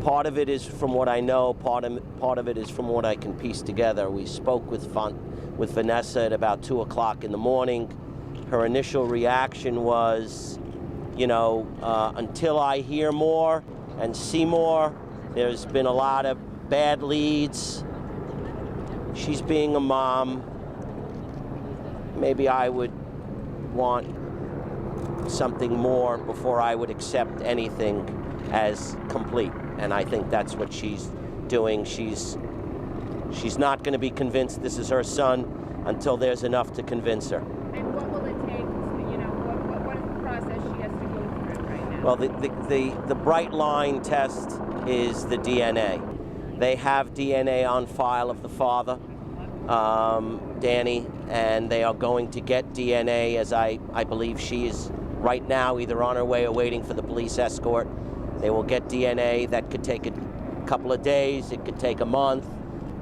Part of it is from what I know, part of it is from what I can piece together. We spoke with Vanessa at about 2 o'clock in the morning. Her initial reaction was, you know, until I hear more and see more, there's been a lot of bad leads. She's being a mom. Maybe I would want something more before I would accept anything as complete. And I think that's what she's doing. She's not going to be convinced this is her son until there's enough to convince her. And what will it take? You know, what is the process she has to go through right now? Well, the bright line test is the DNA. They have DNA on file of the father, Danny, and they are going to get DNA, as I believe she is right now either on her way or waiting for the police escort. They will get DNA. That could take a couple of days. It could take a month.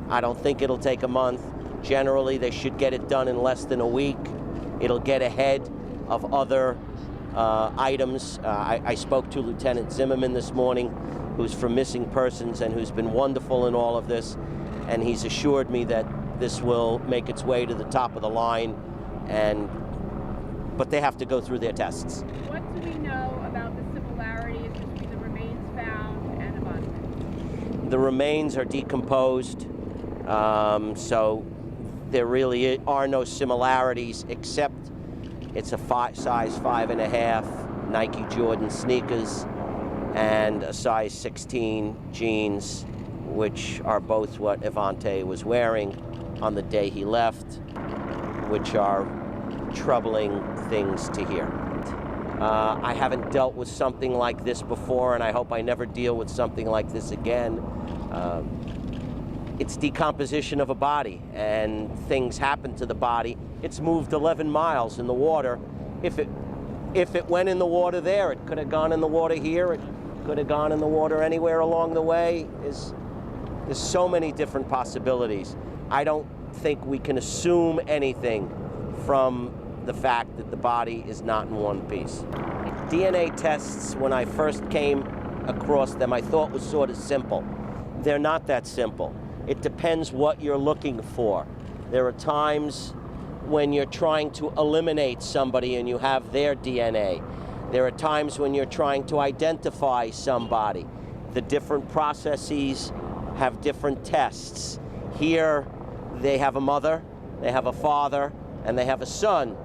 I don't think it'll take a month. Generally, they should get it done in less than a week. It'll get ahead of other items. I spoke to Lieutenant Zimmerman this morning, who's from Missing Persons and who's been wonderful in all of this, and he's assured me that this will make its way to the top of the line, but they have to go through their tests. What do we know about the similarities between the remains found and Avonte? The remains are decomposed, so there really are no similarities, except it's a size 5.5 Nike Jordan sneakers and a size 16 jeans, which are both what Avonte was wearing on the day he left, which are troubling things to hear. I haven't dealt with something like this before, and I hope I never deal with something like this again. It's decomposition of a body, and things happen to the body. It's moved 11 miles in the water. If it went in the water there, it could have gone in the water here. It could have gone in the water anywhere along the way. There's so many different possibilities. I don't think we can assume anything from the fact that the body is not in one piece. DNA tests, when I first came across them, I thought was sort of simple. They're not that simple. It depends what you're looking for. There are times when you're trying to eliminate somebody and you have their DNA. There are times when you're trying to identify somebody. The different processes have different tests. Here, they have a mother, they have a father, and they have a son.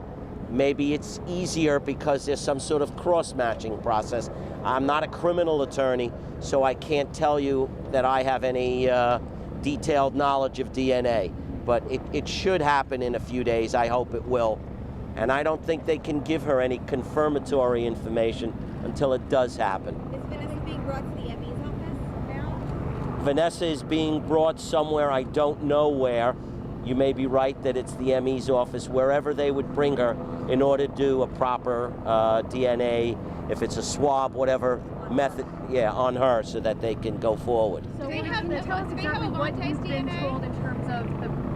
Maybe it's easier because there's some sort of cross-matching process. I'm not a criminal attorney, so I can't tell you that I have any detailed knowledge of DNA, but it should happen in a few days. I hope it will. And I don't think they can give her any confirmatory information until it does happen. Is Vanessa being brought to the ME's office now? Vanessa is being brought somewhere, I don't know where. You may be right that it's the ME's office, wherever they would bring her in order to do a proper DNA, if it's a swab, whatever method, on her, so that they can go forward. So Do they have Avonte's what you've been DNA? told in terms of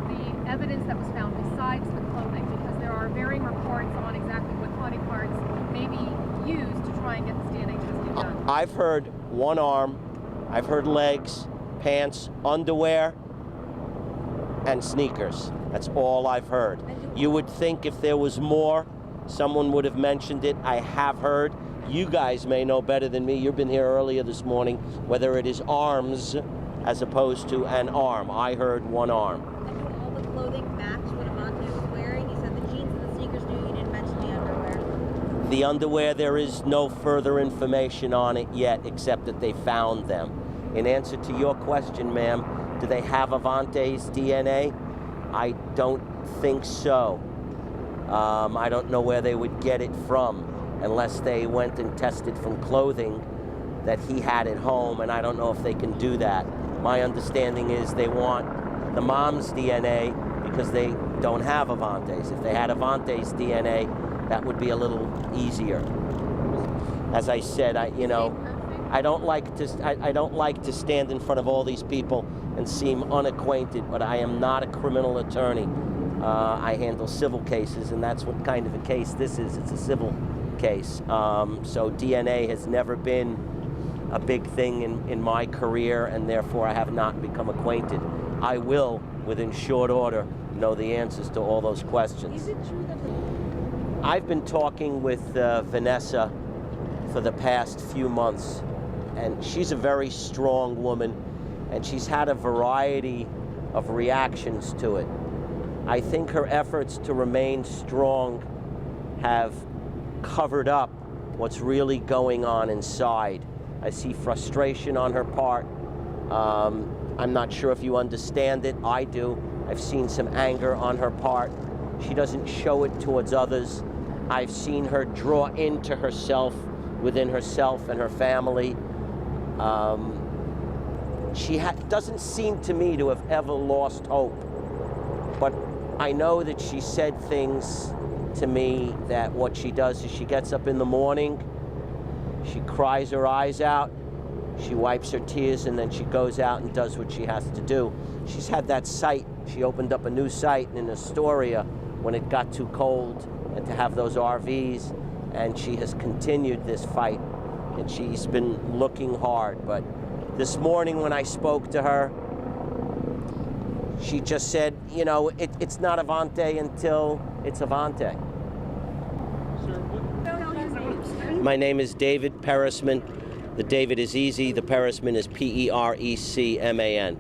the evidence that was found besides the clothing, because there are varying reports on exactly what body parts may be used to try and get this DNA testing done. I've heard one arm, I've heard legs, pants, underwear, and sneakers. That's all I've heard. You would think if there was more, someone would have mentioned it. I have heard. You guys may know better than me. You've been here earlier this morning, whether it is arms as opposed to an arm. I heard one arm. And did all the clothing match what Avonte was wearing? You said the jeans and the sneakers do. You didn't mention the underwear. The underwear, there is no further information on it yet, except that they found them. In answer to your question, ma'am, do they have Avonte's DNA? I don't think so. I don't know where they would get it from, unless they went and tested from clothing that he had at home, and I don't know if they can do that. My understanding is they want the mom's DNA because they don't have Avonte's. If they had Avonte's DNA, that would be a little easier. As I said, I don't like to stand in front of all these people and seem unacquainted, but I am not a criminal attorney. I handle civil cases, and that's what kind of a case this is. It's a civil case. So DNA has never been a big thing in my career, and therefore I have not become acquainted. I will, within short order, know the answers to all those questions. Is it true that I've been talking with Vanessa for the past few months, and she's a very strong woman, and she's had a variety of reactions to it. I think her efforts to remain strong have covered up what's really going on inside. I see frustration on her part. I'm not sure if you understand it. I do. I've seen some anger on her part. She doesn't show it towards others. I've seen her draw into herself, within herself and her family. She doesn't seem to me to have ever lost hope. But I know that she said things to me that what she does is she gets up in the morning, she cries her eyes out, she wipes her tears, and then she goes out and does what she has to do. She's had that site. She opened up a new site in Astoria when it got too cold, and to have those RVs, and she has continued this fight, and she's been looking hard. But this morning when I spoke to her, she just said, you know, it's not Avonte until it's Avonte. My name is David Peresman. The David is easy. The Peresman is Peresman.